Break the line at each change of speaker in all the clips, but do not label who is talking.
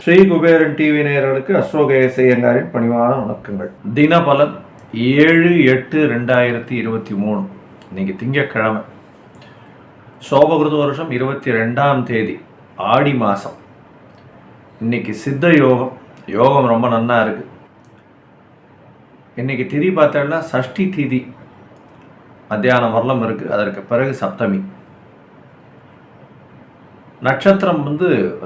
Sri Kuberan TV நேயர்களுக்கு அஸ்ட்ரோகேஎஸ் ஐயங்காரின் பணிவான வணக்கங்கள். தினபலன் 7/8/2023. இன்னைக்கு திங்கட்கிழமை, சோபகிருது வருஷம் 22ஆம் தேதி, ஆடி மாதம். இன்னைக்கு சித்த யோகம். யோகம் ரொம்ப நன்னா இருக்கு. இன்னைக்கு திதி பார்த்தோம்னா சஷ்டி திதி மத்தியானம் வரலாம் இருக்கு. அதற்கு பிறகு சப்தமி. நட்சத்திரம்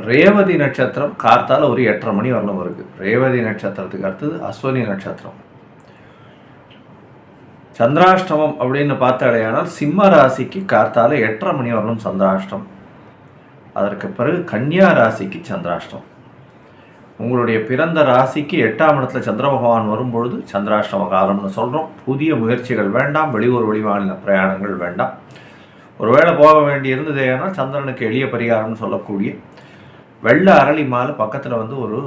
ரேவதி நட்சத்திரம். கார்த்தால ஒரு 8:30 மணி வரலும் இருக்கு. ரேவதி நட்சத்திரத்துக்கு அடுத்தது அஸ்வினி நட்சத்திரம். சந்திராஷ்டமம் அப்படின்னு பார்த்தாலேயானால் சிம்ம ராசிக்கு கார்த்தால 8:30 மணி வரலும் சந்திராஷ்டம். அதற்கு பிறகு கன்னியா ராசிக்கு சந்திராஷ்டம். உங்களுடைய பிறந்த ராசிக்கு 8ஆம் இடத்துல சந்திர பகவான் வரும்பொழுது சந்திராஷ்டம காலம்னு சொல்கிறோம். புதிய முயற்சிகள் வேண்டாம். வெளியூர் வெளிமாநில பிரயாணங்கள் வேண்டாம். ஒருவேளை போக வேண்டி இருந்ததேனால் சந்திரனுக்கு எளிய பரிகாரம்னு சொல்லக்கூடிய வெள்ளை அரளி மாலை பக்கத்தில் ஒரு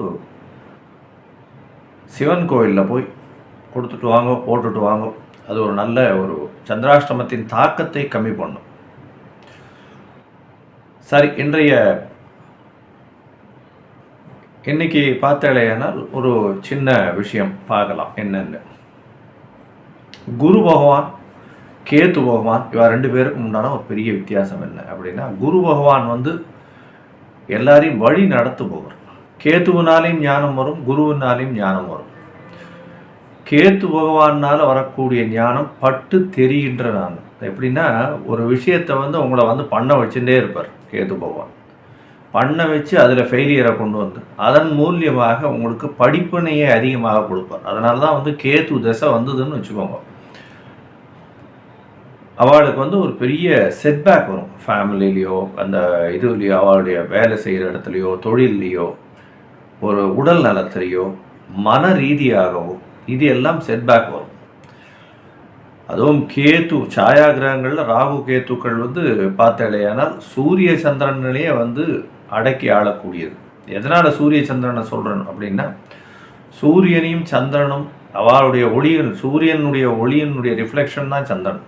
சிவன் கோயிலில் போய் கொடுத்துட்டு வாங்க, போட்டுட்டு வாங்க. அது ஒரு நல்ல ஒரு சந்திராஷ்டமத்தின் தாக்கத்தை கம்மி பண்ணும். சரி, இன்னைக்கு பார்த்தாலேயானால் ஒரு சின்ன விஷயம் பார்க்கலாம். என்னென்னு, குரு பகவான் கேத்து பகவான் இவ 2 பேருக்கும் உண்டான ஒரு பெரிய வித்தியாசம் என்ன அப்படின்னா, குரு பகவான் எல்லாரையும் வழி நடத்துபவர். கேத்துவினாலையும் ஞானம் வரும், குருவினாலையும் ஞானம் வரும். கேத்து பகவானால் வரக்கூடிய ஞானம் பட்டு தெரிகின்ற ஞானம். எப்படின்னா, ஒரு விஷயத்தை உங்களை பண்ண வச்சுட்டே இருப்பார் கேத்து பகவான். பண்ண வச்சு அதில் ஃபெயிலியரை கொண்டு அதன் மூலியமாக உங்களுக்கு படிப்பினையை அதிகமாக கொடுப்பார். அதனால தான் கேத்து தசை வந்ததுன்னு வச்சுக்கோங்க, அவளுக்கு ஒரு பெரிய செட்பேக் வரும். ஃபேமிலிலேயோ அந்த இதுலேயோ, அவளுடைய வேலை செய்கிற இடத்துலையோ, தொழில்லையோ, ஒரு உடல் நலத்திலையோ, மன ரீதியாகவோ, இது எல்லாம் செட்பேக் வரும். அதுவும் கேத்து சாயா கிரகங்களில் ராகு கேத்துக்கள் பார்த்தாலேயானால் சூரிய சந்திரனிலேயே அடக்கி ஆளக்கூடியது. எதனால் சூரிய சந்திரனை சொல்கிறேன் அப்படின்னா, சூரியனையும் சந்திரனும் அவளுடைய ஒளியின், சூரியனுடைய ஒளியினுடைய ரிஃப்ளெக்ஷன் தான் சந்திரன்.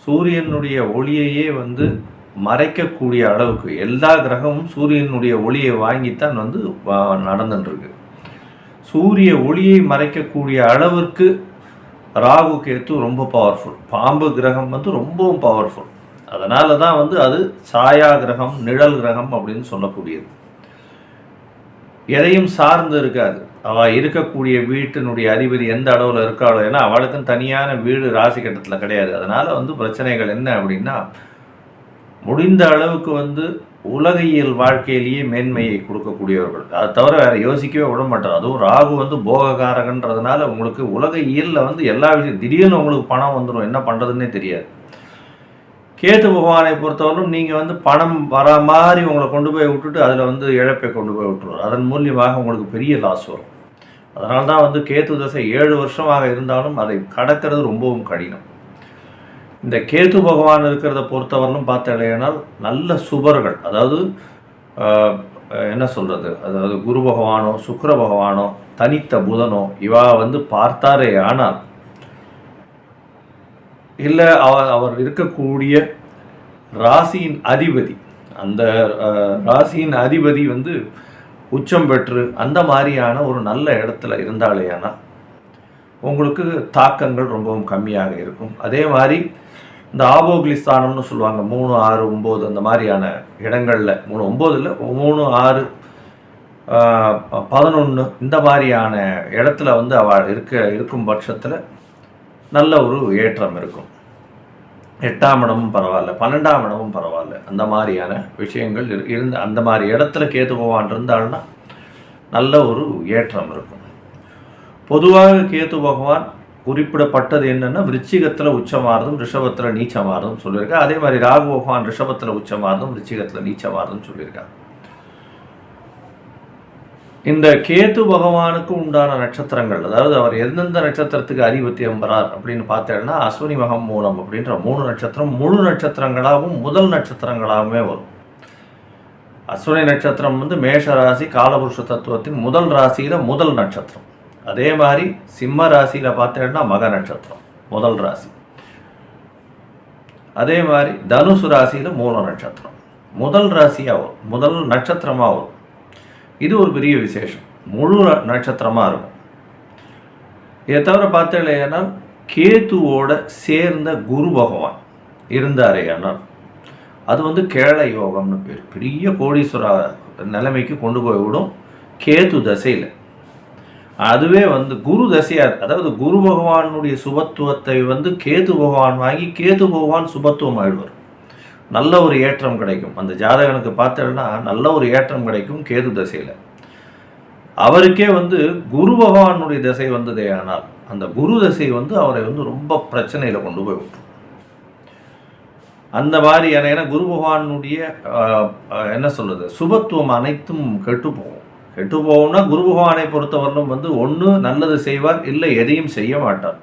சூரியனுடைய ஒளியையே மறைக்கக்கூடிய அளவுக்கு எல்லா கிரகமும் சூரியனுடைய ஒளியை வாங்கித்தான் நடந்துட்டுருக்கு. சூரிய ஒளியை மறைக்கக்கூடிய அளவிற்கு ராகு கேத்து ரொம்ப பவர்ஃபுல். பாம்பு கிரகம் ரொம்பவும் பவர்ஃபுல். அதனால தான் அது சாயா கிரகம், நிழல் கிரகம் அப்படின்னு சொல்லக்கூடியது. எதையும் சார்ந்து இருக்காது. அவள் இருக்கக்கூடிய வீட்டினுடைய அதிபதி எந்த அளவில் இருக்காளோ, ஏன்னா அவளுக்கும் தனியான வீடு ராசி கட்டத்தில் கிடையாது. அதனால் பிரச்சனைகள் என்ன அப்படின்னா, முடிந்த அளவுக்கு உலகியல் வாழ்க்கையிலேயே மேன்மையை கொடுக்கக்கூடியவர்கள். அதை தவிர வேறு யோசிக்கவே விட மாட்டார். அதுவும் ராகு போககாரகன்றதுனால உங்களுக்கு உலக இயலில் எல்லா விஷயம் திடீர்னு உங்களுக்கு பணம் வந்துடும். என்ன பண்ணுறதுன்னே தெரியாது. கேத்து பகவானை பொறுத்தவரைக்கும் நீங்கள் பணம் வர மாதிரி உங்களை கொண்டு போய் விட்டுட்டு அதில் இழப்பை கொண்டு போய் விட்டுருவார். அதன் மூலியமாக உங்களுக்கு பெரிய லாஸ் வரும். அதனால தான் கேத்து தசை 7 வருஷமாக இருந்தாலும் அதை கடக்கிறது ரொம்பவும் கடினம். இந்த கேத்து பகவான் இருக்கிறத பொறுத்தவரையிலும் பார்த்தாலேனால் நல்ல சுபர்கள், அதாவது என்ன சொல்கிறது, அதாவது குரு பகவானோ சுக்கிர பகவானோ தனித்த புதனோ இவா பார்த்தாரே ஆனால், இல்லை அவர் இருக்கக்கூடிய ராசியின் அதிபதி, அந்த ராசியின் அதிபதி உச்சம் பெற்று அந்த மாதிரியான ஒரு நல்ல இடத்துல இருந்தாலேயானால் உங்களுக்கு தாக்கங்கள் ரொம்பவும் கம்மியாக இருக்கும். அதே மாதிரி இந்த ஆபோக்லிஸ்தானம்னு சொல்லுவாங்க, 3, 6, 9 அந்த மாதிரியான இடங்களில், 3, 9 இல்லை, 3, 6, 11 இந்த மாதிரியான இடத்துல அவள் இருக்கும் பட்சத்தில் நல்ல ஒரு ஏற்றம் இருக்கும். 8ஆம் இடமும் பரவாயில்ல, 12ஆம் இடமும் பரவாயில்ல. அந்த மாதிரியான விஷயங்கள் இருந்து அந்த மாதிரி இடத்துல கேத்து பகவான் இருந்தால்னா நல்ல ஒரு ஏற்றம் இருக்கும். பொதுவாக கேத்து பகவான் குறிப்பிடப்பட்டது என்னென்னா, விருச்சிகத்தில் உச்சமாறுதும் ரிஷபத்தில் நீச்சமாறுதும் சொல்லியிருக்கா. அதே மாதிரி ராகு பகவான் ரிஷபத்தில் உச்சமாறுதும் விருச்சிகத்தில் நீச்சமாறுதும் சொல்லியிருக்காங்க. இந்த கேத்து பகவானுக்கு உண்டான நட்சத்திரங்கள், அதாவது அவர் எந்தெந்த நட்சத்திரத்துக்கு அதிபத்தியம் வரார் அப்படின்னு பார்த்தேன்னா, அஸ்வினி மகம் மூலம் அப்படின்ற 3 நட்சத்திரம் முழு நட்சத்திரங்களாகவும் முதல் நட்சத்திரங்களாகவே வரும். அஸ்வினி நட்சத்திரம் மேஷ ராசி காலபுருஷ தத்துவத்தின் முதல் ராசியில் முதல் நட்சத்திரம். அதே மாதிரி சிம்ம ராசியில் பார்த்தேன்னா மக நட்சத்திரம் முதல் ராசி. அதே மாதிரி தனுசு ராசியில் மூல நட்சத்திரம் முதல் ராசியாக வரும், முதல் நட்சத்திரமாக வரும். இது ஒரு பெரிய விசேஷம், முழு நட்சத்திரமாக இருக்கும். இதை தவிர பார்த்தீங்கன்னா கேத்துவோட சேர்ந்த குரு பகவான் இருந்தாரேயானால் அது கேள யோகம்னு பேர். பெரிய கோடீஸ்வர நிலைமைக்கு கொண்டு போய் விடும் கேது தசையில். அதுவே குரு தசையாக, அதாவது குரு பகவானுடைய சுபத்துவத்தை கேது பகவான் வாங்கி கேது பகவான் சுபத்துவம் ஆயிடுவார். நல்ல ஒரு ஏற்றம் கிடைக்கும். அந்த ஜாதகனுக்கு பார்த்தோன்னா நல்ல ஒரு ஏற்றம் கிடைக்கும் கேது தசையில். அவருக்கே குரு பகவானுடைய திசை வந்ததே, ஆனால் அந்த குரு தசை அவரை ரொம்ப பிரச்சனையில் கொண்டு போய் விட்டுரும். அந்த மாதிரியான, ஏன்னா குரு பகவானுடைய என்ன சொல்கிறது, சுபத்துவம் அனைத்தும் கெட்டு போகும். கெட்டு போகும்னா குரு பகவானை பொறுத்தவரையிலும் ஒன்று நல்லது செய்வார், இல்லை எதையும் செய்ய மாட்டார்.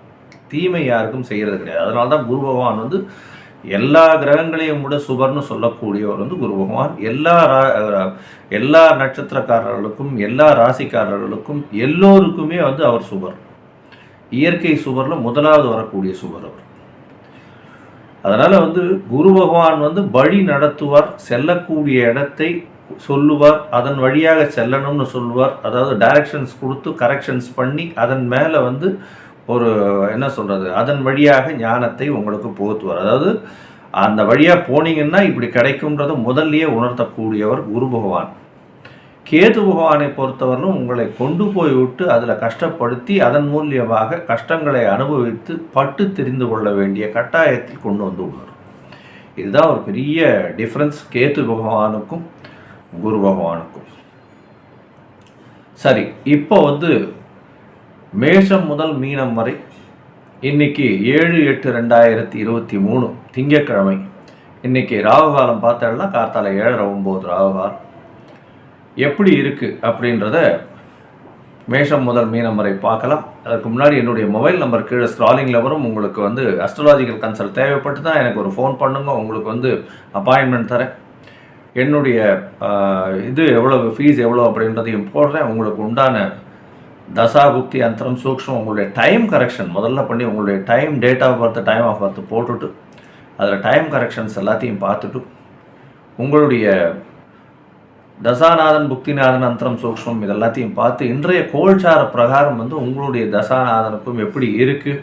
தீமை யாருக்கும் செய்கிறது கிடையாது. அதனால தான் குரு பகவான் எல்லா கிரகங்களையும் கூட சுபர்னு சொல்லக்கூடியவர் குரு பகவான். எல்லா நட்சத்திரக்காரர்களுக்கும் எல்லா ராசிக்காரர்களுக்கும் எல்லோருக்குமே அவர் சுபர். இயற்கை சுபரில் முதலாவது வரக்கூடிய சுபர் அவர். அதனால் குரு பகவான் வழி நடத்துவார், செல்லக்கூடிய இடத்தை சொல்லுவார், அதன் வழியாக செல்லணும்னு சொல்லுவார். அதாவது டைரக்ஷன்ஸ் கொடுத்து கரெக்ஷன்ஸ் பண்ணி அதன் மேலே ஒரு என்ன சொல்கிறது, அதன் வழியாக ஞானத்தை உங்களுக்கு புகுத்துவார். அதாவது அந்த வழியாக போனீங்கன்னா இப்படி கிடைக்கும்ன்றதை முதல்லையே உணர்த்தக்கூடியவர் குரு பகவான். கேது பகவானை பொறுத்தவரையிலும் உங்களை கொண்டு போய் விட்டு அதில் கஷ்டப்படுத்தி அதன் மூலியமாக கஷ்டங்களை அனுபவித்து பட்டு தெரிந்து கொள்ள வேண்டிய கட்டாயத்தில் கொண்டு உள்ளார். இதுதான் ஒரு பெரிய டிஃப்ரென்ஸ் கேது பகவானுக்கும் குரு பகவானுக்கும். சரி, இப்போ மேஷம் முதல் மீனம் வரை இன்னைக்கு 7/8/2023 திங்கட்கிழமை. இன்னைக்கு ராகுகாலம் பார்த்தோம்னா காத்தால 7:09 ராகுகாலம். எப்படி இருக்குது அப்படின்றத மேஷம் முதல் மீனம் வரை பார்க்கலாம். அதுக்கு முன்னாடி என்னுடைய மொபைல் நம்பர் கீழே ஸ்க்ராலிங்கில் வரும். உங்களுக்கு அஸ்ட்ராலாஜிக்கல் கன்சல்ட் தேவைப்பட்டு தான் எனக்கு ஒரு ஃபோன் பண்ணுங்க. உங்களுக்கு அப்பாயின்மெண்ட் தரேன். என்னுடைய இது எவ்வளோ ஃபீஸ் எவ்வளோ அப்படின்றதையும் போடுறேன். உங்களுக்கு உண்டான தசா புக்தி அந்தரம் சூக்ஷ்மம் உங்களுடைய டைம் கரெக்ஷன் முதல்ல பண்ணி உங்களுடைய time date of birth time of birth போட்டுட்டு அதில் டைம் கரெக்ஷன்ஸ் எல்லாத்தையும் பார்த்துட்டு உங்களுடைய தசாநாதன் புக்திநாதன் அந்தரம் சூக்ஷ்மம் இதெல்லாத்தையும் பார்த்து இன்றைய கோல்சார பிரகாரம் உங்களுடைய தசாநாதனுக்கும் எப்படி இருக்குது,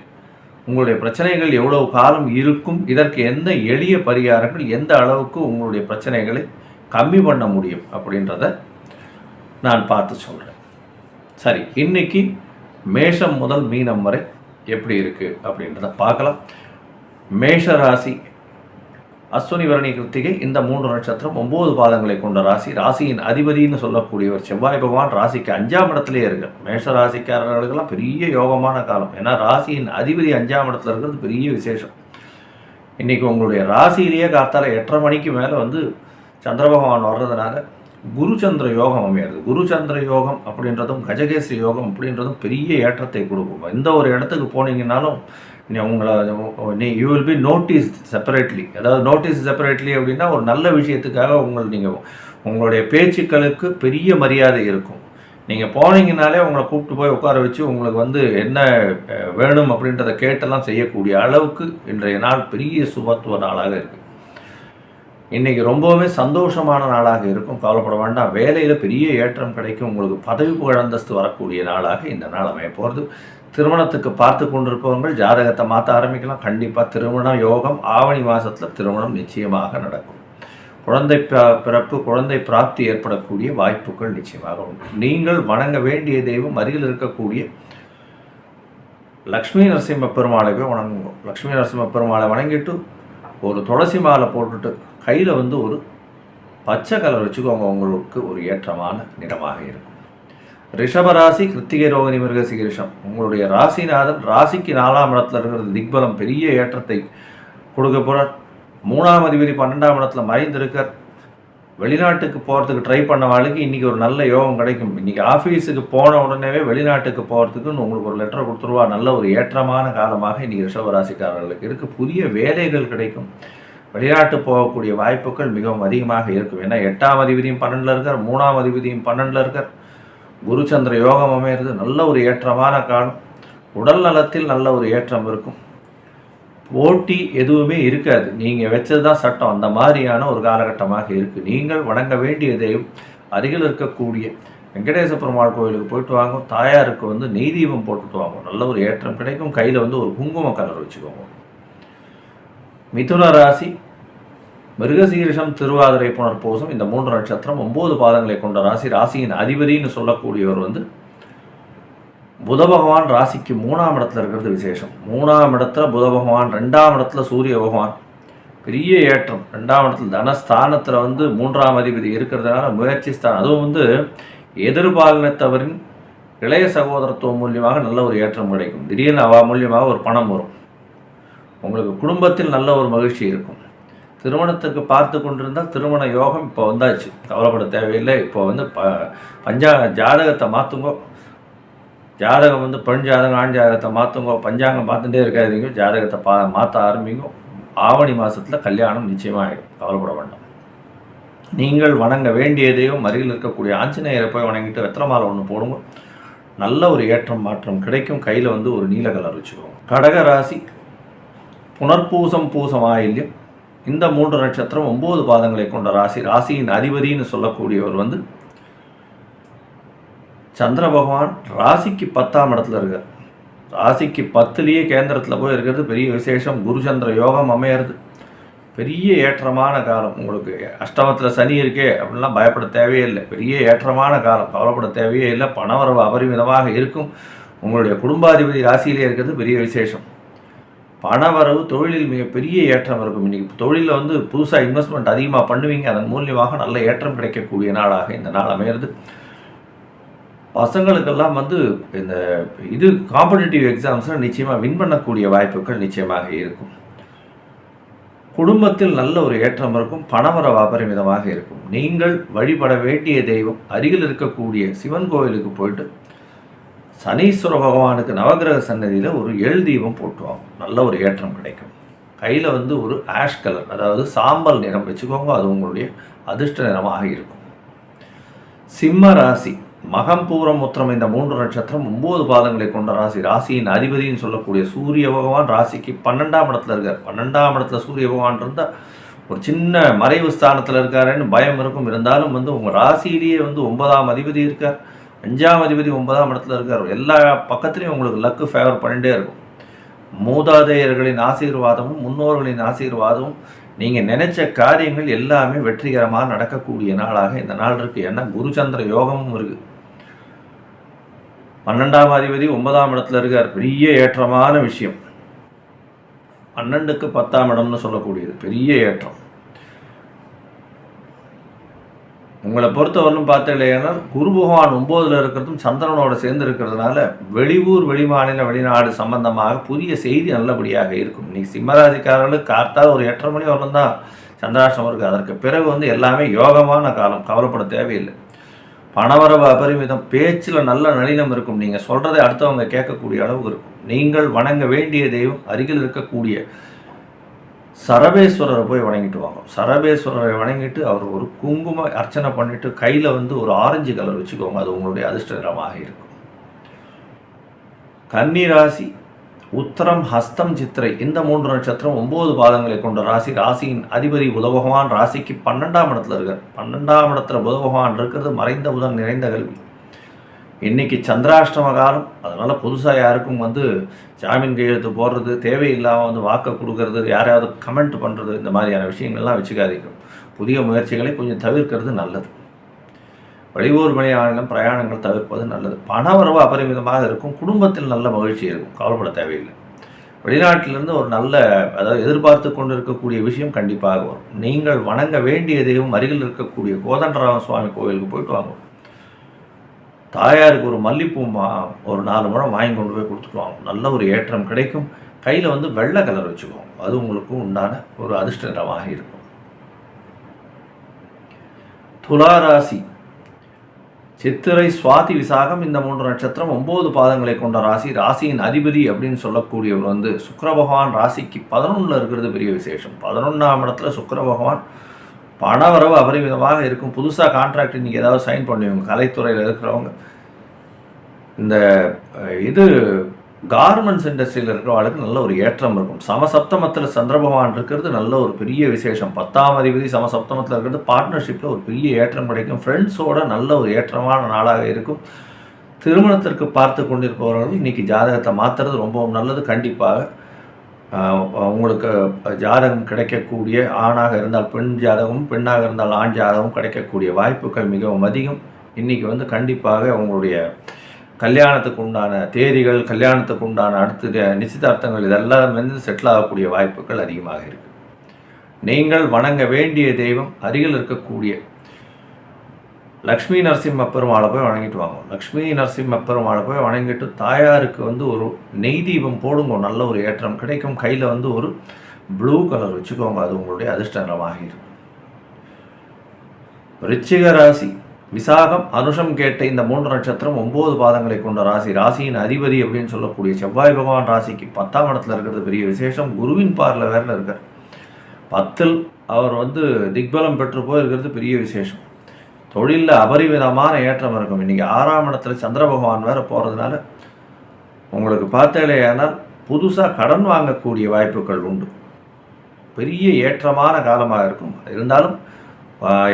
உங்களுடைய பிரச்சனைகள் எவ்வளவு காலம் இருக்கும், இதற்கு எந்த எளிய பரிகாரங்கள் எந்த அளவுக்கு உங்களுடைய பிரச்சனைகளை கம்மி பண்ண முடியும் அப்படின்றத நான் பார்த்து சொல்கிறேன். சரி, இன்னைக்கு மேஷம் முதல் மீனம் வரை எப்படி இருக்குது அப்படின்றத பார்க்கலாம். மேஷ ராசி அஸ்வினி பரணி கிருத்திகை இந்த 3 நட்சத்திரம் 9 பாதங்களை கொண்ட ராசி. ராசியின் அதிபதினு சொல்லக்கூடியவர் செவ்வாய் பகவான் ராசிக்கு 5ஆம் இடத்துலேயே இருக்கு. மேஷ ராசிக்காரர்களுக்கெல்லாம் பெரிய யோகமான காலம். ஏன்னா ராசியின் அதிபதி 5ஆம் இடத்துல இருக்கிறது பெரிய விசேஷம். இன்றைக்கி உங்களுடைய ராசியிலேயே காத்தால 8:30 மணிக்கு மேலே சந்திர பகவான் வர்றதுனால குரு சந்திர யோகம் அமையாது. குரு சந்திர யோகம் அப்படின்றதும் கஜகேசரி யோகம் அப்படின்றதும் பெரிய ஏற்றத்தை கொடுக்கும். எந்த ஒரு இடத்துக்கு போனீங்கன்னாலும் you will be notice separately. அதாவது நோட்டீஸ் செப்பரேட்லி அப்படின்னா ஒரு நல்ல விஷயத்துக்காக நீங்கள் உங்களுடைய பேச்சுக்களுக்கு பெரிய மரியாதை இருக்கும். நீங்கள் போனீங்கனாலே உங்களை கூப்பிட்டு போய் உட்கார வச்சு உங்களுக்கு என்ன வேணும் அப்படின்றத கேட்டெல்லாம் செய்யக்கூடிய அளவுக்கு இன்றைய நாள் பெரிய சுபத்துவ நாளாக இருக்குது. இன்றைக்கி ரொம்பவுமே சந்தோஷமான நாளாக இருக்கும். கவலைப்பட வேண்டாம். வேலையில் பெரிய ஏற்றம் கிடைக்கும். உங்களுக்கு பதவி புகழ் அந்தஸ்து வரக்கூடிய நாளாக இந்த நாள் அமைய போகிறது. திருமணத்துக்கு பார்த்து கொண்டிருப்பவர்கள் ஜாதகத்தை மாற்ற ஆரம்பிக்கலாம். கண்டிப்பாக திருமண யோகம் ஆவணி மாதத்தில் திருமணம் நிச்சயமாக நடக்கும். குழந்தை பிறப்பு குழந்தை பிராப்தி ஏற்படக்கூடிய வாய்ப்புகள் நிச்சயமாக உண்டு. நீங்கள் வணங்க வேண்டிய தெய்வம் அருகில் இருக்கக்கூடிய லக்ஷ்மி நரசிம்ம பெருமாளை போய் வணங்குங்க. லக்ஷ்மி நரசிம்ம பெருமாளை வணங்கிட்டு ஒரு துளசி மாலை போட்டுட்டு கையில் ஒரு பச்சை கலர் வச்சுக்கோங்க. உங்களுக்கு ஒரு ஏற்றமான நிறமாக இருக்கும். ரிஷபராசி கிருத்திகை ரோகிணி மிருகசீரிஷம். உங்களுடைய ராசிநாதன் ராசிக்கு 4ஆம் இடத்துல இருக்கிறது திக்பலம் பெரிய ஏற்றத்தை கொடுக்க போகிறார். 3ஆம் அதிபதி 12ஆம் இடத்துல மறைந்திருக்கார். வெளிநாட்டுக்கு போகிறதுக்கு ட்ரை பண்ண வாழ்க்கை இன்றைக்கி ஒரு நல்ல யோகம் கிடைக்கும். இன்றைக்கி ஆஃபீஸுக்கு போன உடனே வெளிநாட்டுக்கு போகிறதுக்குன்னு உங்களுக்கு ஒரு லெட்டர் கொடுத்துருவா. நல்ல ஒரு ஏற்றமான காலமாக இன்றைக்கி ரிஷபராசிக்காரர்களுக்கு இருக்குது. புதிய வேலைகள் கிடைக்கும். வெளிநாட்டு போகக்கூடிய வாய்ப்புகள் மிகவும் அதிகமாக இருக்கும். ஏன்னா 8ஆம் அதிபதியும் 12ல் இருக்கார், 3ஆம் அதிபதியும் 12ல் இருக்கார். குருச்சந்திர யோகம் அமையிறது நல்ல ஒரு ஏற்றமான காலம். உடல் நலத்தில் நல்ல ஒரு ஏற்றம் இருக்கும். போட்டி எதுவுமே இருக்காது. நீங்கள் வச்சது தான் சட்டம். அந்த மாதிரியான ஒரு காலகட்டமாக இருக்குது. நீங்கள் வணங்க வேண்டியதையும் அருகில் இருக்கக்கூடிய வெங்கடேச பெருமாள் கோயிலுக்கு போயிட்டு வாங்க. தாயாருக்கு வந்து நெய் தீபம் போட்டுட்டு வாங்க. நல்ல ஒரு ஏற்றம் கிடைக்கும். கையில் வந்து ஒரு குங்கும கலர் வச்சுக்கோங்க. மிதுன ராசி மிருகசீரிஷம் திருவாதிரை புனர்பூசம் இந்த 3 நட்சத்திரம் 9 பாதங்களை கொண்ட ராசி. ராசியின் அதிபதினு சொல்லக்கூடியவர் வந்து புத பகவான். ராசிக்கு 3ஆம் இடத்துல இருக்கிறது விசேஷம். 3ஆம் இடத்துல புத பகவான், 2ஆம் இடத்துல சூரிய பகவான். பெரிய ஏற்றம். 2ஆம் இடத்துல தனஸ்தானத்தில் வந்து 3ஆம் அதிபதி இருக்கிறதுனால முயற்சி ஸ்தானம். அதுவும் வந்து எதிர்பாலினத்தவரின் இளைய சகோதரத்துவம் மூலியமாக நல்ல ஒரு ஏற்றம் கிடைக்கும். திடீர்னு அவ மூலியமாக ஒரு பணம் வரும். உங்களுக்கு குடும்பத்தில் நல்ல ஒரு மகிழ்ச்சி இருக்கும். திருமணத்திற்கு பார்த்து கொண்டிருந்தால் திருமண யோகம் இப்போ வந்தாச்சு. கவலைப்பட தேவையில்லை. இப்போ வந்து ஜாதகத்தை மாற்றுங்கோ. ஜாதகம் வந்து பெண் ஜாதகம் ஆண் ஜாதகத்தை மாற்றுங்கோ. பஞ்சாங்கம் பார்த்துட்டே இருக்காதீங்க. ஜாதகத்தை மாற்ற ஆரம்பிங்க. ஆவணி மாதத்தில் கல்யாணம் நிச்சயமாக ஆகிடும். கவலைப்பட வேண்டாம். நீங்கள் வணங்க வேண்டியதையும் அருகில் இருக்கக்கூடிய ஆஞ்சநேயரை போய் வணங்கிட்டு வெத்தலை மாலை ஒன்று போடுங்க. நல்ல ஒரு ஏற்றம் மாற்றம் கிடைக்கும். கையில் வந்து ஒரு நீல கலர் வச்சுக்கோங்க. கடக ராசி புனர்பூசம் பூசம் ஆயில்யம் இந்த 3 நட்சத்திரம் 9 பாதங்களை கொண்ட ராசி. ராசியின் அதிபதினு சொல்லக்கூடியவர் வந்து சந்திர பகவான். ராசிக்கு 10ஆம் இடத்துல இருக்கார். ராசிக்கு 10லேயே கேந்திரத்தில் போய் இருக்கிறது பெரிய விசேஷம். குரு சந்திர யோகம் அமையிறது பெரிய ஏற்றமான காலம். உங்களுக்கு அஷ்டமத்தில் சனி இருக்கே அப்படின்லாம் பயப்பட தேவையே இல்லை. பெரிய ஏற்றமான காலம். கவலைப்பட தேவையே இல்லை. பணவரவு அபரிமிதமாக இருக்கும். உங்களுடைய குடும்பாதிபதி ராசியிலே இருக்கிறது பெரிய விசேஷம். பணவரவு தொழிலில் மிகப்பெரிய ஏற்றம் இருக்கும். இன்றைக்கி தொழிலில் வந்து புதுசாக இன்வெஸ்ட்மெண்ட் அதிகமாக பண்ணுவீங்க. அதன் மூலியமாக நல்ல ஏற்றம் கிடைக்கக்கூடிய நாளாக இந்த நாள் அமையிறது. பசங்களுக்கெல்லாம் வந்து இந்த காம்படிட்டிவ் எக்ஸாம்ஸில் நிச்சயமாக வின் பண்ணக்கூடிய வாய்ப்புகள் நிச்சயமாக இருக்கும். குடும்பத்தில் நல்ல ஒரு ஏற்றம் இருக்கும். பணவரவு அபரிமிதமாக இருக்கும். நீங்கள் வழிபட வேண்டிய தெய்வம் அருகில் இருக்கக்கூடிய சிவன் கோவிலுக்கு போயிட்டு சனீஸ்வர பகவானுக்கு நவகிரக சன்னதியில் ஒரு தீபம் போட்டுவாங்க. நல்ல ஒரு ஏற்றம் கிடைக்கும். கையில் வந்து ஒரு ஆஷ் கலர், அதாவது சாம்பல் நிறம் வச்சுக்கோங்க. அது உங்களுடைய அதிர்ஷ்ட நிறமாக இருக்கும். சிம்ம ராசி மகம் பூரம் உத்திரம் இந்த 3 நட்சத்திரம் 9 பாதங்களை கொண்ட ராசி. ராசியின் அதிபதினு சொல்லக்கூடிய சூரிய பகவான் ராசிக்கு 12ஆம் இடத்துல இருக்கார். 12ஆம் இடத்துல சூரிய பகவான் இருந்தால் ஒரு சின்ன மறைவு ஸ்தானத்தில் இருக்காருன்னு பயம் இருக்கும். இருந்தாலும் வந்து உங்கள் ராசியிலேயே வந்து 9ஆம் அதிபதி இருக்கார். 5ஆம் அதிபதி 9ஆம் இடத்துல இருக்கார். எல்லா பக்கத்துலேயும் உங்களுக்கு லக்கு ஃபேவர் பண்ணிகிட்டே இருக்கும். மூதாதையர்களின் ஆசீர்வாதமும் முன்னோர்களின் ஆசீர்வாதமும் நீங்கள் நினைச்ச காரியங்கள் எல்லாமே வெற்றிகரமாக நடக்கக்கூடிய நாளாக இந்த நாள் இருக்குது. ஏன்னா குருச்சந்திர யோகமும் இருக்குது. 12ஆம் அதிபதி 9ஆம் இடத்துல இருக்கார். பெரிய ஏற்றமான விஷயம். 12க்கு 10ஆம் இடம்னு சொல்லக்கூடியது பெரிய ஏற்றம். உங்களை பொறுத்தவரைக்கும் பார்த்தீங்கன்னா குரு பகவான் 9ல் இருக்கிறதும் சந்திரனோட சேர்ந்து இருக்கிறதுனால வெளியூர் வெளிமாநில வெளிநாடு சம்பந்தமாக புதிய செய்தி நல்லபடியாக இருக்கும். இன்னைக்கு சிம்மராசிக்காரர்களுக்கு காத்தால் ஒரு 8:30 மணி வரலும் தான் சந்திராஷ்டமம் இருக்குது. அதற்கு பிறகு வந்து எல்லாமே யோகமான காலம். கவலைப்பட தேவையில்லை. பணவரவு அபரிமிதம். பேச்சில் நல்ல நளினம் இருக்கும். நீங்கள் சொல்கிறதை அடுத்தவங்க கேட்கக்கூடிய அளவு இருக்கும். நீங்கள் வணங்க வேண்டிய தெய்வம் அருகில் இருக்கக்கூடிய சரபேஸ்வரரை போய் வணங்கிட்டு வாங்க. சரபேஸ்வரரை வணங்கிட்டு அவர் ஒரு குங்கும அர்ச்சனை பண்ணிவிட்டு கையில் வந்து ஒரு ஆரஞ்சு கலர் வச்சுக்கோங்க. அது உங்களுடைய அதிர்ஷ்ட நிறமாக இருக்கும். கன்னி ராசி உத்தரம் ஹஸ்தம் சித்திரை இந்த 3 நட்சத்திரம் 9 பாதங்களை கொண்ட ராசி. ராசியின் அதிபதி புத பகவான் ராசிக்கு 12ஆம் இடத்துல இருக்கார். 12ஆம் இடத்துல புத பகவான் இருக்கிறது மறைந்த புதன் நிறைந்த கல்வி. இன்றைக்கி சந்திராஷ்டம காலம். அதனால் புதுசாக யாருக்கும் வந்து ஜாமீன் கையெழுத்து போடுறது, தேவையில்லாமல் வந்து வாக்கை கொடுக்கறது, யாரையாவது கமெண்ட் பண்ணுறது, இந்த மாதிரியான விஷயங்கள்லாம் வச்சுக்காதீங்க. புதிய முயற்சிகளை கொஞ்சம் தவிர்க்கிறது நல்லது. வெளியூர் மாநிலம் பிரயாணங்கள் தவிர்ப்பது நல்லது. பணவரவு அபரிமிதமாக இருக்கும். குடும்பத்தில் நல்ல மகிழ்ச்சி இருக்கும். கவலைப்பட தேவையில்லை. வெளிநாட்டிலிருந்து ஒரு நல்ல, அதாவது எதிர்பார்த்து கொண்டு இருக்கக்கூடிய விஷயம் கண்டிப்பாக வரும். நீங்கள் வணங்க வேண்டியதையும் அருகில் இருக்கக்கூடிய கோதண்டராம சுவாமி கோவிலுக்கு போயிட்டு வாங்க. தாயாருக்கு ஒரு மல்லிப்பூ ஒரு 4 முழம் வாங்கி கொண்டு போய் கொடுத்துக்குவாங்க. நல்ல ஒரு ஏற்றம் கிடைக்கும். கையில் வந்து வெள்ளை கலர் வச்சுக்குவோம். அது உங்களுக்கு உண்டான ஒரு அதிர்ஷ்ட நிறமாக இருக்கும். துளாராசி சித்திரை சுவாதி விசாகம் இந்த 3 நட்சத்திரம் 9 பாதங்களை கொண்ட ராசி. ராசியின் அதிபதி அப்படின்னு சொல்லக்கூடியவர் வந்து சுக்கிர பகவான். ராசிக்கு 11ல் இருக்கிறது பெரிய விசேஷம். 11ஆம் இடத்துல சுக்கிர பகவான். பணவரவு அபரிமிதமாக இருக்கும். புதுசாக கான்ட்ராக்ட் இன்றைக்கி ஏதாவது சைன் பண்ணுவீங்க. கலைத்துறையில் இருக்கிறவங்க, இந்த கார்மெண்ட்ஸ் இண்டஸ்ட்ரியில் இருக்கிறவங்களுக்கு நல்ல ஒரு ஏற்றம் இருக்கும். சமசப்தமத்தில் சந்திர பகவான் இருக்கிறது நல்ல ஒரு பெரிய விசேஷம். 10ஆம் அதிபதி சமசப்தமத்தில் இருக்கிறது பார்ட்னர்ஷிப்பில் ஒரு பெரிய ஏற்றம் கிடைக்கும். ஃப்ரெண்ட்ஸோட நல்ல ஒரு ஏற்றமான நாளாக இருக்கும். திருமணத்திற்கு பார்த்து கொண்டிருப்பவர்கள் இன்றைக்கி ஜாதகத்தை மாற்றுறது ரொம்பவும் நல்லது. கண்டிப்பாக உங்களுக்கு ஜாதகம் கிடைக்கக்கூடிய ஆணாக இருந்தால் பெண் ஜாதகமும், பெண்ணாக இருந்தால் ஆண் ஜாதகமும் கிடைக்கக்கூடிய வாய்ப்புகள் மிகவும் அதிகம். இன்றைக்கி கண்டிப்பாக உங்களுடைய கல்யாணத்துக்கு உண்டான தேதிகள், கல்யாணத்துக்கு உண்டான அடுத்த நிச்சயதார்த்தங்கள் இதெல்லாம் செட்டில் ஆகக்கூடிய வாய்ப்புகள் அதிகமாக இருக்குது. நீங்கள் வணங்க வேண்டிய தெய்வம் அருகில் இருக்கக்கூடிய லக்ஷ்மி நரசிம்ம பெருமாளை போய் வணங்கிட்டு வாங்க. லக்ஷ்மி நரசிம்ம பெருமாளை போய் வணங்கிட்டு தாயாருக்கு ஒரு நெய் தீபம் போடுங்க. நல்ல ஒரு ஏற்றம் கிடைக்கும். கையில் ஒரு ப்ளூ கலர் வச்சுக்கோங்க. அது உங்களுடைய அதிர்ஷ்ட நிறமாக இருக்கும். விருச்சிக ராசி விசாகம் அனுஷம் கேட்ட இந்த 3 நட்சத்திரம் 9 பாதங்களை கொண்ட ராசி. ராசியின் அதிபதி அப்படின்னு சொல்லக்கூடிய செவ்வாய் பகவான் ராசிக்கு 10ஆம் இடத்துல இருக்கிறது பெரிய விசேஷம். குருவின் பார்ல வேற இருக்கார். 10ல் அவர் திக்பலம் பெற்று போயிருக்கிறது பெரிய விசேஷம். தொழிலில் அபரிவிதமான ஏற்றம் இருக்கும். இன்றைக்கி 6ஆம் இடத்துல சந்திர பகவான் வேறு போகிறதுனால உங்களுக்கு பார்த்தாலேயானால் புதுசாக கடன் வாங்கக்கூடிய வாய்ப்புகள் உண்டு. பெரிய ஏற்றமான காலமாக இருக்கும். இருந்தாலும்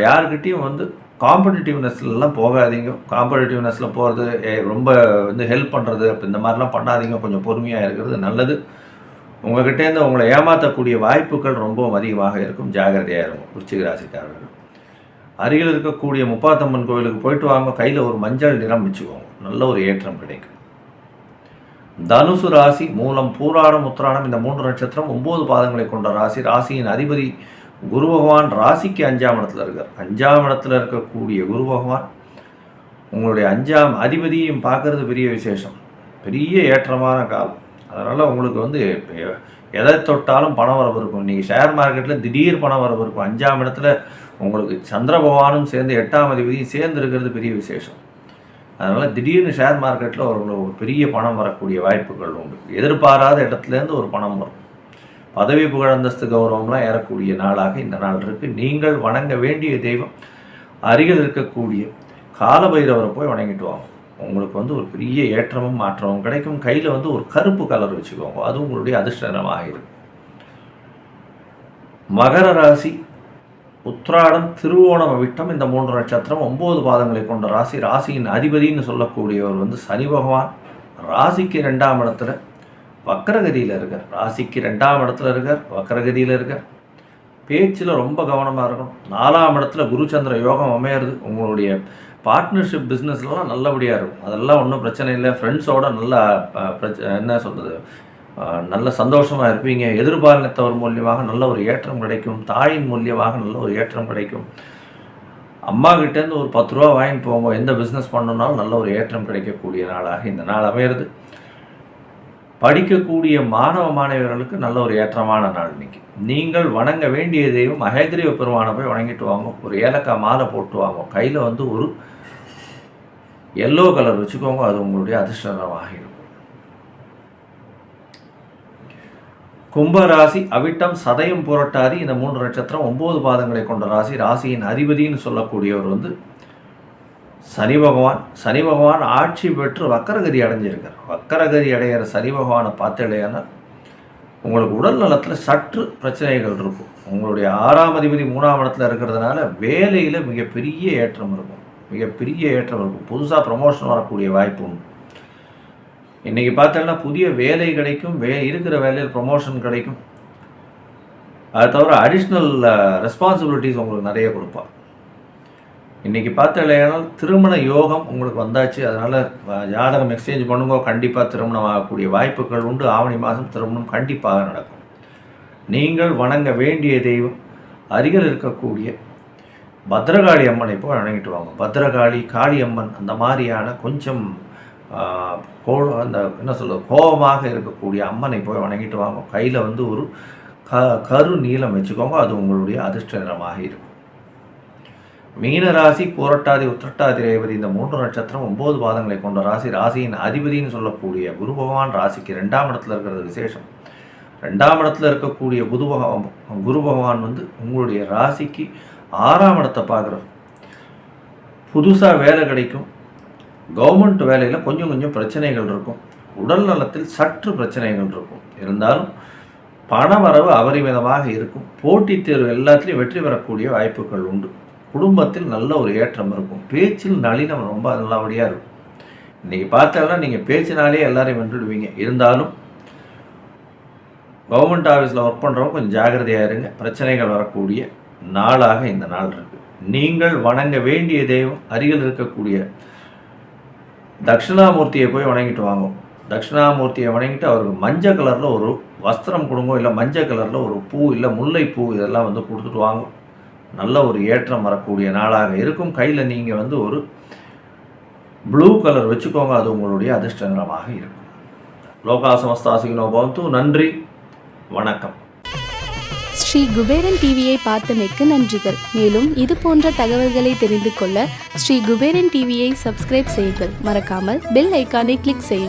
யாருக்கிட்டையும் காம்படிட்டிவ்னஸ்லாம் போகாதீங்க. காம்படிட்டிவ்னஸில் போகிறது ரொம்ப ஹெல்ப் பண்ணுறது இந்த மாதிரிலாம் பண்ணாதீங்க. கொஞ்சம் பொறுமையாக இருக்கிறது நல்லது. உங்கள்கிட்டேருந்து உங்களை ஏமாற்றக்கூடிய வாய்ப்புகள் ரொம்பவும் அதிகமாக இருக்கும். ஜாகிரதையாக இருக்கும். விருச்சிக ராசிக்காரர்கள் அருகில் இருக்கக்கூடிய முப்பாத்தம்மன் கோவிலுக்கு போயிட்டு வாங்க. கையில் ஒரு மஞ்சள் நிறம் வச்சுக்கோங்க. நல்ல ஒரு ஏற்றம் கிடைக்கும். தனுசு ராசி மூலம் பூராடம் உத்திராடம் இந்த 3 நட்சத்திரம் 9 பாதங்களை கொண்ட ராசி. ராசியின் அதிபதி குரு பகவான் ராசிக்கு 5ஆம் இடத்துல இருக்கார். 5ஆம் இடத்துல இருக்கக்கூடிய குரு பகவான் உங்களுடைய 5ஆம் அதிபதியும் பார்க்கறது பெரிய விசேஷம். பெரிய ஏற்றமான காலம். அதனால் உங்களுக்கு எதை தொட்டாலும் பண வரவு இருக்கும். இன்றைக்கி ஷேர் மார்க்கெட்டில் திடீர் பண வரவு இருக்கும். 5ஆம் இடத்துல உங்களுக்கு சந்திர பகவானும் சேர்ந்து 8ஆம் அதிபதியும் சேர்ந்து இருக்கிறது பெரிய விசேஷம். அதனால் திடீர்னு ஷேர் மார்க்கெட்டில் ஒரு பெரிய பணம் வரக்கூடிய வாய்ப்புகள் உண்டு. எதிர்பாராத இடத்துலேருந்து ஒரு பணம் வரும். பதவி புகழந்தஸ்து கௌரவம்லாம் ஏறக்கூடிய நாளாக இந்த நாள் இருக்குது. நீங்கள் வணங்க வேண்டிய தெய்வம் அருகில் இருக்கக்கூடிய காலபைரவரை போய் வணங்கிட்டு வாங்க. உங்களுக்கு ஒரு பெரிய ஏற்றமும் மாற்றமும் கிடைக்கும். கையில் ஒரு கருப்பு கலர் வச்சுக்கோங்க. அது உங்களுடைய அதிர்ஷ்ட நிறமாக இருக்கும். மகர ராசி உத்திராடம் திருவோணம் அவிட்டம் இந்த 3 நட்சத்திரம் 9 பாதங்களை கொண்ட ராசி. ராசியின் அதிபதினு சொல்லக்கூடியவர் சனி பகவான் ராசிக்கு 2ஆம் இடத்துல வக்கரகதியில் இருக்கார். ராசிக்கு 2ஆம் இடத்துல இருக்கார், வக்கரகதியில் இருக்கார். பேச்சில் ரொம்ப கவனமாக இருக்கணும். 4ஆம் இடத்துல குருச்சந்திர யோகம் அமையிறது. உங்களுடைய பார்ட்னர்ஷிப் பிஸ்னஸ்லாம் நல்லபடியாக இருக்கும். அதெல்லாம் ஒன்றும் பிரச்சனை இல்லை. ஃப்ரெண்ட்ஸோட நல்லா என்ன சொல்கிறது நல்ல சந்தோஷமாக இருப்பீங்க. எதிர்பாலினத்தவர் மூலியமாக நல்ல ஒரு ஏற்றம் கிடைக்கும். தாயின் மூலியமாக நல்ல ஒரு ஏற்றம் கிடைக்கும். அம்மா கிட்டேருந்து ஒரு 10 ரூபா வாங்கிட்டு போங்க. எந்த பிஸ்னஸ் பண்ணணுன்னாலும் நல்ல ஒரு ஏற்றம் கிடைக்கக்கூடிய நாளாக இந்த நாள் அமையிறது. படிக்கக்கூடிய மாணவ மாணவியர்களுக்கு நல்ல ஒரு ஏற்றமான நாள் இன்னைக்கு. நீங்கள் வணங்க வேண்டிய தெய்வம் மகேந்திரிய பெருமானை போய் வணங்கிட்டு வாங்க. ஒரு ஏலக்காய் மாலை போட்டு வாங்க. கையில் ஒரு எல்லோ கலர் வச்சுக்கோங்க. அது உங்களுடைய அதிர்ஷ்டமாக இருக்கும். கும்பராசி அவிட்டம் சதயம் புரட்டாதி இந்த 3 நட்சத்திரம் 9 பாதங்களை கொண்ட ராசி. ராசியின் அதிபதினு சொல்லக்கூடியவர் சனி பகவான். சனி பகவான் ஆட்சி பெற்று வக்கரகதி அடைஞ்சிருக்கார். வக்கரகதி அடைகிற சனி பகவானை பார்த்துடையானால் உங்களுக்கு உடல் நலத்தில் சற்று பிரச்சனைகள் இருக்கும். உங்களுடைய 6ஆம் அதிபதி 3ஆம் இடத்துல இருக்கிறதுனால வேலையில் மிகப்பெரிய ஏற்றம் இருக்கும். மிகப்பெரிய ஏற்றம் இருக்கும். புதுசாக ப்ரமோஷன் வரக்கூடிய வாய்ப்பு உண்டு. இன்றைக்கி பார்த்தோன்னா புதிய வேலை கிடைக்கும். இருக்கிற வேலையில் ப்ரமோஷன் கிடைக்கும். அதை தவிர அடிஷ்னல் ரெஸ்பான்சிபிலிட்டிஸ் உங்களுக்கு நிறைய கொடுப்பார். இன்றைக்கி பார்த்தாலேயானால் திருமண யோகம் உங்களுக்கு வந்தாச்சு. அதனால் ஜாதகம் எக்ஸ்சேஞ்ச் பண்ணுங்க. கண்டிப்பாக திருமணம் ஆகக்கூடிய வாய்ப்புகள் உண்டு. ஆவணி மாதம் திருமணம் கண்டிப்பாக நடக்கும். நீங்கள் வணங்க வேண்டிய தெய்வம் அருகில் இருக்கக்கூடிய பத்ரகாளி அம்மனை போய் வணங்கிட்டு வாங்க. பத்ரகாளி, காளியம்மன் அந்த மாதிரியான கொஞ்சம் அந்த என்ன சொல்கிறது கோபமாக இருக்கக்கூடிய அம்மனை போய் வணங்கிட்டு வாங்க. கையில் ஒரு கரு நீலம் வச்சுக்கோங்க. அது உங்களுடைய அதிர்ஷ்ட நிறமாக இருக்கும். மீனராசி புரட்டாதி உத்திரட்டாதி ரேவதி இந்த 3 நட்சத்திரம் 9 பாதங்களை கொண்ட ராசி. ராசியின் அதிபதினு சொல்லக்கூடிய குரு பகவான் ராசிக்கு 2ஆம் இடத்துல இருக்கிறது விசேஷம். 2ஆம் இடத்துல இருக்கக்கூடிய குரு பகவான் உங்களுடைய ராசிக்கு 6ஆம் இடத்தை பார்க்குறது. புதுசாக வேலை கிடைக்கும். கவர்மெண்ட் வேலையில் கொஞ்சம் பிரச்சனைகள் இருக்கும். உடல் நலத்தில் சற்று பிரச்சனைகள் இருக்கும். இருந்தாலும் பணவரவு அபரிமிதமாக இருக்கும். போட்டித் தேர்வு எல்லாத்துலேயும் வெற்றி பெறக்கூடிய வாய்ப்புகள் உண்டு. குடும்பத்தில் நல்ல ஒரு ஏற்றம் இருக்கும். பேச்சில் நளினம் ரொம்ப நல்லபடியாக இருக்கும். இன்றைக்கி பார்த்தாலும் நீங்கள் பேச்சினாலே எல்லாரையும் வென்றுடுவீங்க. இருந்தாலும் கவர்மெண்ட் ஆஃபீஸில் ஒர்க் பண்ணுறவங்க கொஞ்சம் ஜாகிரதையாக இருங்க. பிரச்சனைகள் வரக்கூடிய நாளாக இந்த நாள் இருக்குது. நீங்கள் வணங்க வேண்டிய தெய்வம் அருகில் இருக்கக்கூடிய தட்சிணாமூர்த்தியை போய் வணங்கிட்டு வாங்க. தட்சிணாமூர்த்தியை வணங்கிட்டு அவருக்கு மஞ்சள் கலரில் ஒரு வஸ்திரம் கொடுங்க, இல்லை மஞ்சள் கலரில் ஒரு பூ, இல்லை முல்லைப்பூ, இதெல்லாம் வந்து கொடுத்துட்டு வாங்க. நல்ல ஒரு ஏற்றம் வரக்கூடிய நாளாக இருக்கும். கையில் நீங்கள் ஒரு ப்ளூ கலர் வச்சுக்கோங்க, அது உங்களுடைய அதிர்ஷ்ட நிறமாக இருக்கும். லோகா சமஸ்தாசிகினோ பவந்து. நன்றி, வணக்கம்.
ஸ்ரீ குபேரன் டிவியை பார்த்தமைக்கு நன்றிகள். மேலும் இது போன்ற தகவல்களை தெரிந்து கொள்ள ஸ்ரீ குபேரன் டிவியை சப்ஸ்கிரைப் செய்யுங்கள். மறக்காமல் பெல் ஐக்கானை கிளிக் செய்யுங்கள்.